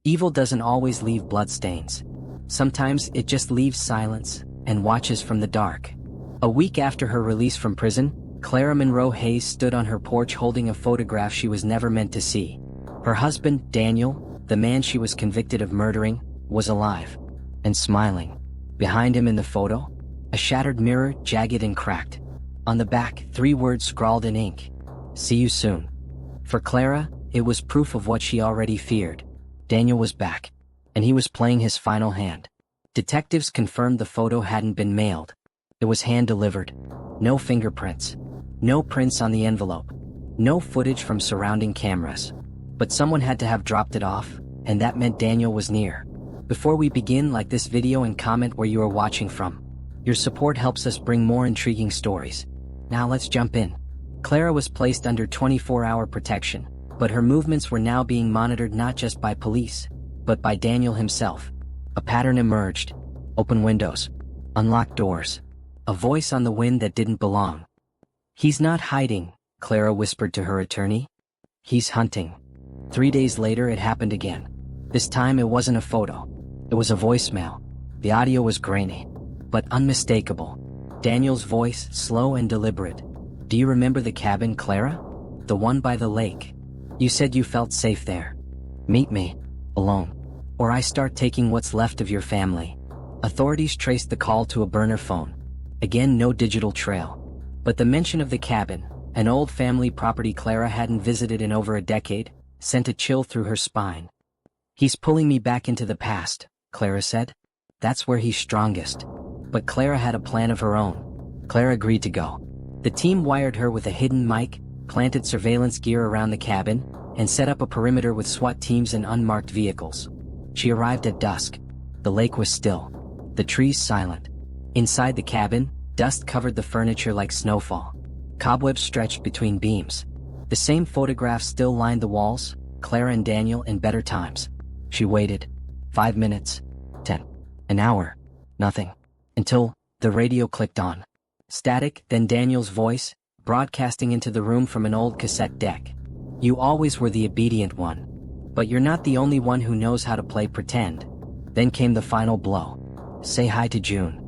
Evil doesn't always leave bloodstains. Sometimes it just leaves silence and watches from the dark. A week after her release from prison, Clara Monroe Hayes stood on her porch holding a photograph she was never meant to see. Her husband, Daniel, the man she was convicted of murdering, was alive and smiling. Behind him in the photo, a shattered mirror, jagged and cracked. On the back, 3 words scrawled in ink: "See you soon." For Clara, it was proof of what she already feared. Daniel was back, and he was playing his final hand. Detectives confirmed the photo hadn't been mailed. It was hand-delivered. No fingerprints. No prints on the envelope. No footage from surrounding cameras. But someone had to have dropped it off, and that meant Daniel was near. Before we begin, like this video and comment where you are watching from. Your support helps us bring more intriguing stories. Now let's jump in. Clara was placed under 24-hour protection, but her movements were now being monitored not just by police, but by Daniel himself. A pattern emerged. Open windows. Unlocked doors. A voice on the wind that didn't belong. "He's not hiding," Clara whispered to her attorney. "He's hunting." 3 days later it happened again. This time it wasn't a photo. It was a voicemail. The audio was grainy, but unmistakable. Daniel's voice, slow and deliberate. "Do you remember the cabin, Clara? The one by the lake? You said you felt safe there. Meet me, alone, or I start taking what's left of your family." Authorities traced the call to a burner phone. Again, no digital trail. But the mention of the cabin, an old family property Clara hadn't visited in over a decade, sent a chill through her spine. "He's pulling me back into the past," Clara said. "That's where he's strongest." But Clara had a plan of her own. Clara agreed to go. The team wired her with a hidden mic, planted surveillance gear around the cabin, and set up a perimeter with SWAT teams and unmarked vehicles. She arrived at dusk. The lake was still. The trees silent. Inside the cabin, dust covered the furniture like snowfall. Cobwebs stretched between beams. The same photographs still lined the walls, Clara and Daniel in better times. She waited. 5 minutes. 10. An hour. Nothing. Until the radio clicked on. Static, then Daniel's voice, broadcasting into the room from an old cassette deck. "You always were the obedient one. But you're not the only one who knows how to play pretend." Then came the final blow. "Say hi to June."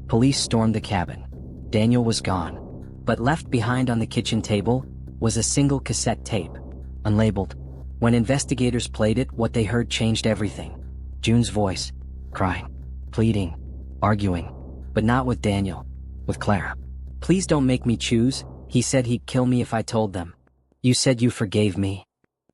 Police stormed the cabin. Daniel was gone. But left behind on the kitchen table was a single cassette tape. Unlabeled. When investigators played it, what they heard changed everything. June's voice. Crying. Pleading. Arguing. But not with Daniel. With Clara. "Please don't make me choose. He said he'd kill me if I told them. You said you forgave me.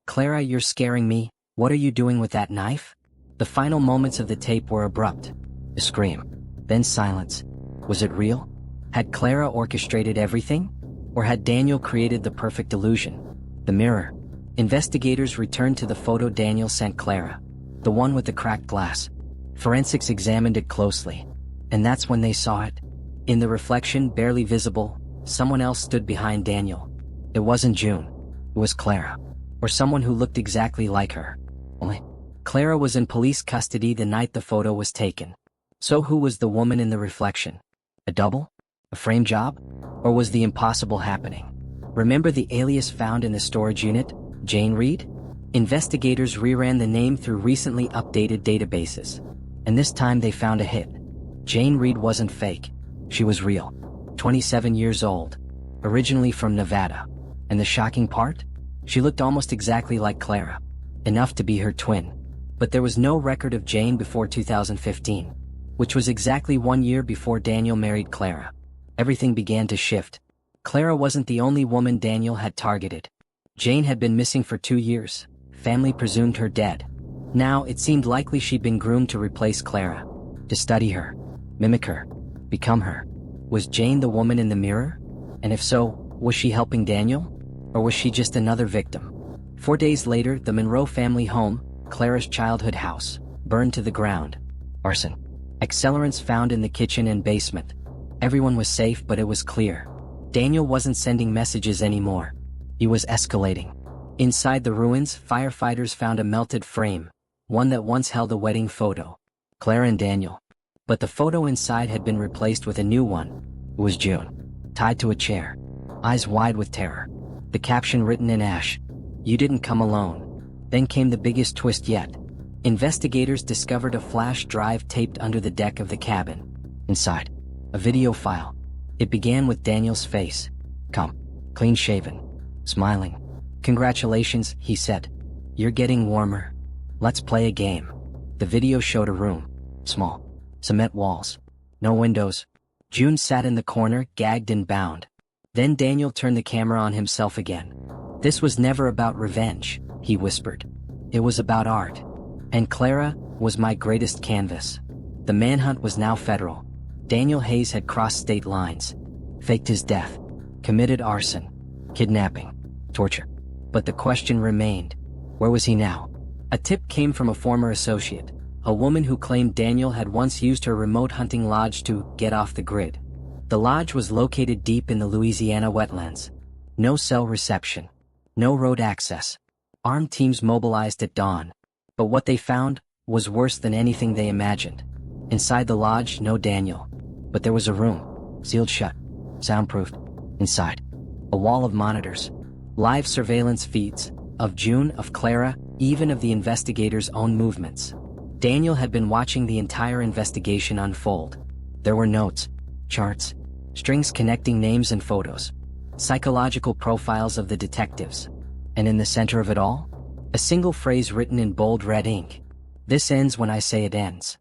Clara, you're scaring me. What are you doing with that knife?" The final moments of the tape were abrupt. A scream. Then silence. Was it real? Had Clara orchestrated everything? Or had Daniel created the perfect illusion? The mirror. Investigators returned to the photo Daniel sent Clara. The one with the cracked glass. Forensics examined it closely. And that's when they saw it. In the reflection, barely visible, someone else stood behind Daniel. It wasn't June. It was Clara. Or someone who looked exactly like her. Only, Clara was in police custody the night the photo was taken. So who was the woman in the reflection? A double? A frame job? Or was the impossible happening? Remember the alias found in the storage unit, Jane Reed? Investigators reran the name through recently updated databases. And this time they found a hit. Jane Reed wasn't fake. She was real. 27 years old. Originally from Nevada. And the shocking part? She looked almost exactly like Clara. Enough to be her twin. But there was no record of Jane before 2015. Which was exactly 1 year before Daniel married Clara. Everything began to shift. Clara wasn't the only woman Daniel had targeted. Jane had been missing for 2 years. Family presumed her dead. Now it seemed likely she'd been groomed to replace Clara. To study her. Mimic her. Become her. Was Jane the woman in the mirror? And if so, was she helping Daniel? Or was she just another victim? 4 days later, the Monroe family home, Clara's childhood house, burned to the ground. Arson. Accelerants found in the kitchen and basement. Everyone was safe, but it was clear. Daniel wasn't sending messages anymore. He was escalating. Inside the ruins, firefighters found a melted frame, one that once held a wedding photo. Clara and Daniel. But the photo inside had been replaced with a new one. It was June. Tied to a chair. Eyes wide with terror. The caption written in ash. "You didn't come alone." Then came the biggest twist yet. Investigators discovered a flash drive taped under the deck of the cabin. Inside, a video file. It began with Daniel's face. Calm, clean-shaven, smiling. "Congratulations," he said. "You're getting warmer. Let's play a game." The video showed a room. Small. Cement walls. No windows. June sat in the corner, gagged and bound. Then Daniel turned the camera on himself again. "This was never about revenge," he whispered. "It was about art. And Clara was my greatest canvas." The manhunt was now federal. Daniel Hayes had crossed state lines. Faked his death. Committed arson. Kidnapping. Torture. But the question remained. Where was he now? A tip came from a former associate, a woman who claimed Daniel had once used her remote hunting lodge to get off the grid. The lodge was located deep in the Louisiana wetlands. No cell reception. No road access. Armed teams mobilized at dawn. But what they found was worse than anything they imagined. Inside the lodge, no Daniel. But there was a room, sealed shut, soundproofed. Inside, a wall of monitors. Live surveillance feeds, of June, of Clara, even of the investigators' own movements. Daniel had been watching the entire investigation unfold. There were notes, charts, strings connecting names and photos, psychological profiles of the detectives. And in the center of it all, a single phrase written in bold red ink. "This ends when I say it ends."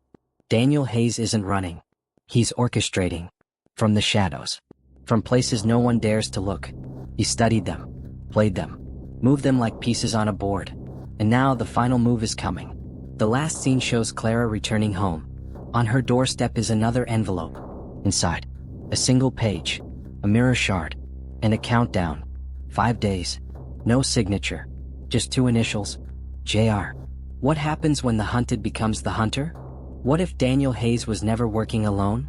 Daniel Hayes isn't running. He's orchestrating. From the shadows. From places no one dares to look. He studied them, played them, moved them like pieces on a board. And now the final move is coming. The last scene shows Clara returning home. On her doorstep is another envelope. Inside, a single page, a mirror shard, and a countdown. 5 days. No signature. Just 2 initials. JR. What happens when the hunted becomes the hunter? What if Daniel Hayes was never working alone?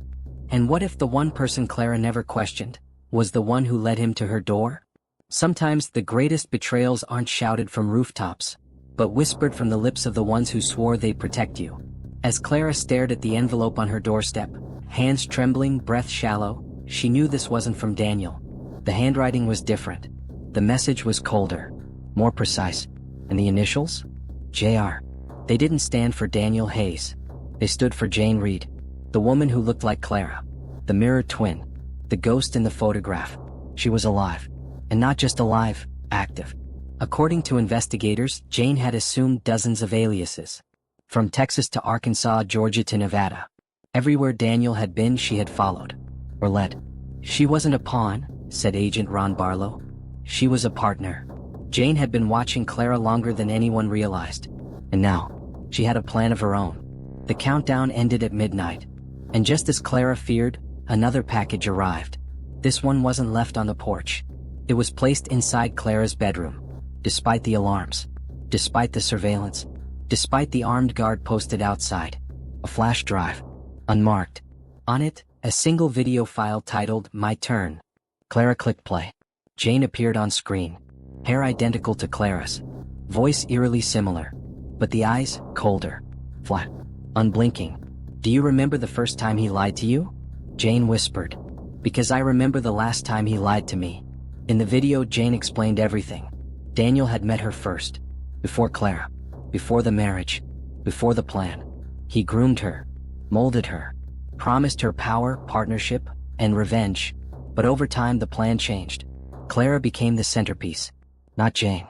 And what if the one person Clara never questioned was the one who led him to her door? Sometimes the greatest betrayals aren't shouted from rooftops, but whispered from the lips of the ones who swore they'd protect you. As Clara stared at the envelope on her doorstep, hands trembling, breath shallow, she knew this wasn't from Daniel. The handwriting was different. The message was colder, more precise. And the initials? JR. They didn't stand for Daniel Hayes. They stood for Jane Reed, the woman who looked like Clara, the mirror twin, the ghost in the photograph. She was alive. And not just alive, active. According to investigators, Jane had assumed dozens of aliases. From Texas to Arkansas, Georgia to Nevada. Everywhere Daniel had been, she had followed. Or led. She wasn't a pawn, said Agent Ron Barlow. She was a partner. Jane had been watching Clara longer than anyone realized. And now, she had a plan of her own. The countdown ended at midnight. And just as Clara feared, another package arrived. This one wasn't left on the porch. It was placed inside Clara's bedroom. Despite the alarms. Despite the surveillance. Despite the armed guard posted outside. A flash drive. Unmarked. On it, a single video file titled, "My Turn." Clara clicked play. Jane appeared on screen. Hair identical to Clara's. Voice eerily similar. But the eyes, colder. Flat. Unblinking. "Do you remember the first time he lied to you?" Jane whispered. "Because I remember the last time he lied to me." In the video, Jane explained everything. Daniel had met her first. Before Clara. Before the marriage. Before the plan. He groomed her. Molded her. Promised her power, partnership, and revenge. But over time the plan changed. Clara became the centerpiece. Not Jane.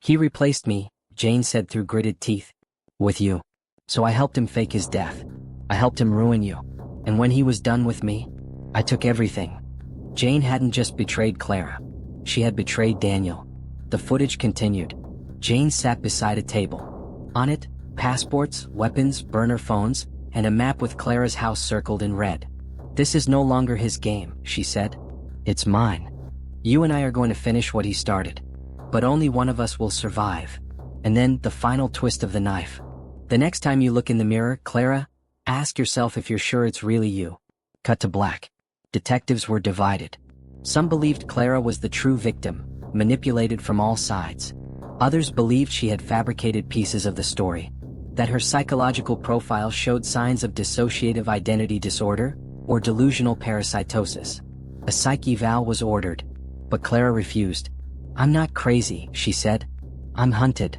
"He replaced me," Jane said through gritted teeth. "With you. So I helped him fake his death. I helped him ruin you. And when he was done with me, I took everything." Jane hadn't just betrayed Clara. She had betrayed Daniel. The footage continued. Jane sat beside a table. On it, passports, weapons, burner phones, and a map with Clara's house circled in red. "This is no longer his game," she said. "It's mine. You and I are going to finish what he started. But only one of us will survive." And then, the final twist of the knife. "The next time you look in the mirror, Clara, ask yourself if you're sure it's really you." Cut to black. Detectives were divided. Some believed Clara was the true victim, manipulated from all sides. Others believed she had fabricated pieces of the story. That her psychological profile showed signs of dissociative identity disorder or delusional parasitosis. A psych eval was ordered. But Clara refused. "I'm not crazy," she said. "I'm hunted."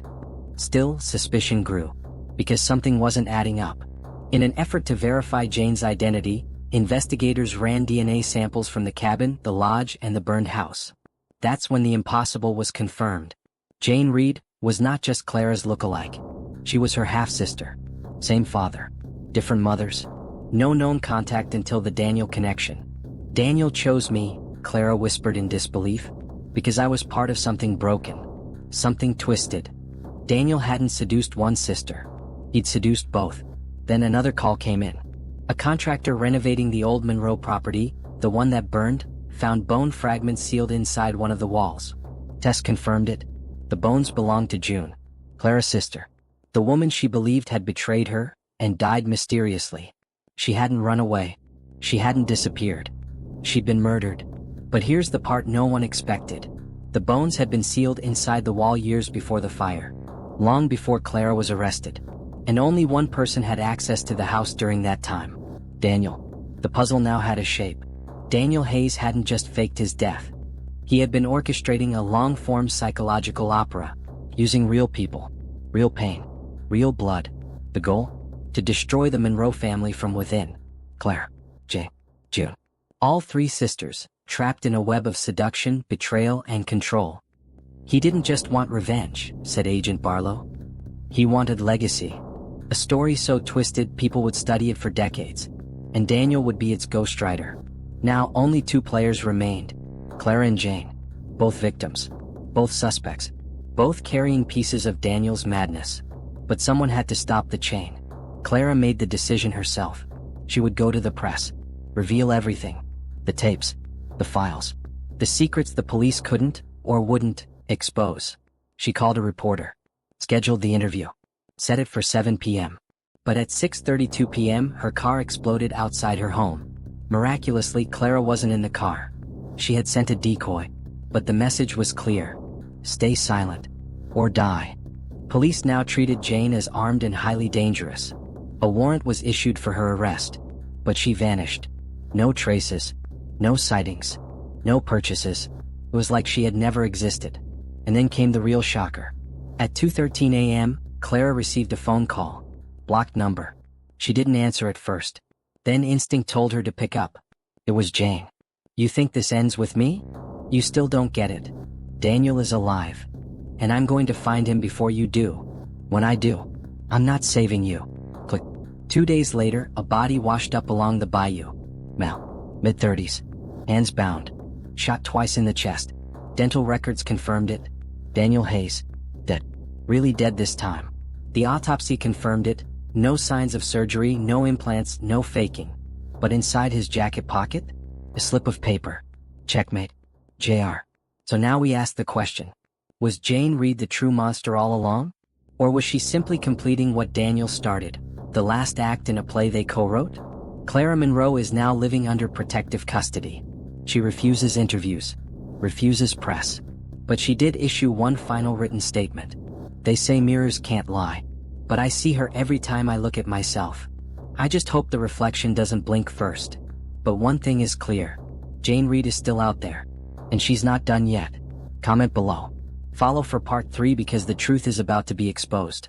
Still, suspicion grew. because something wasn't adding up. In an effort to verify Jane's identity, investigators ran DNA samples from the cabin, the lodge, and the burned house. That's when the impossible was confirmed. Jane Reed was not just Clara's look-alike. She was her half-sister. Same father. Different mothers. No known contact until the Daniel connection. Daniel chose me, Clara whispered in disbelief, because I was part of something broken. Something twisted. Daniel hadn't seduced one sister. He'd seduced both. Then another call came in. A contractor renovating the old Monroe property, the one that burned, found bone fragments sealed inside one of the walls. Tests confirmed it. The bones belonged to June, Clara's sister. The woman she believed had betrayed her and died mysteriously. She hadn't run away. She hadn't disappeared. She'd been murdered. But here's the part no one expected. The bones had been sealed inside the wall years before the fire. Long before Clara was arrested. And only one person had access to the house during that time. Daniel. The puzzle now had a shape. Daniel Hayes hadn't just faked his death. He had been orchestrating a long-form psychological opera, using real people, real pain, real blood. The goal? To destroy the Monroe family from within. Claire, Jane, June. All three sisters, trapped in a web of seduction, betrayal, and control. He didn't just want revenge, said Agent Barlow. He wanted legacy. A story so twisted people would study it for decades. And Daniel would be its ghostwriter. Now only two players remained. Clara and Jane. Both victims. Both suspects. Both carrying pieces of Daniel's madness. But someone had to stop the chain. Clara made the decision herself. She would go to the press. Reveal everything. The tapes. The files. The secrets the police couldn't, or wouldn't, expose. She called a reporter. Scheduled the interview. Set it for 7 p.m. But at 6:32 p.m., her car exploded outside her home. Miraculously, Clara wasn't in the car. She had sent a decoy. But the message was clear. Stay silent. Or die. Police now treated Jane as armed and highly dangerous. A warrant was issued for her arrest. But she vanished. No traces. No sightings. No purchases. It was like she had never existed. And then came the real shocker. At 2:13 a.m., Clara received a phone call. Blocked number. She didn't answer at first. Then instinct told her to pick up. It was Jane. You think this ends with me? You still don't get it. Daniel is alive. And I'm going to find him before you do. When I do, I'm not saving you. Click. 2 days later, a body washed up along the bayou. Male. Mid-30s. Hands bound. Shot twice in the chest. Dental records confirmed it. Daniel Hayes. Dead. Really dead this time. The autopsy confirmed it. No signs of surgery, no implants, no faking. But inside his jacket pocket? A slip of paper. Checkmate. JR. So now we ask the question. Was Jane Reed the true monster all along? Or was she simply completing what Daniel started? The last act in a play they co-wrote? Clara Monroe is now living under protective custody. She refuses interviews. Refuses press. But she did issue one final written statement. They say mirrors can't lie. But I see her every time I look at myself. I just hope the reflection doesn't blink first. But one thing is clear. Jane Reed is still out there. And she's not done yet. Comment below. Follow for part 3 because the truth is about to be exposed.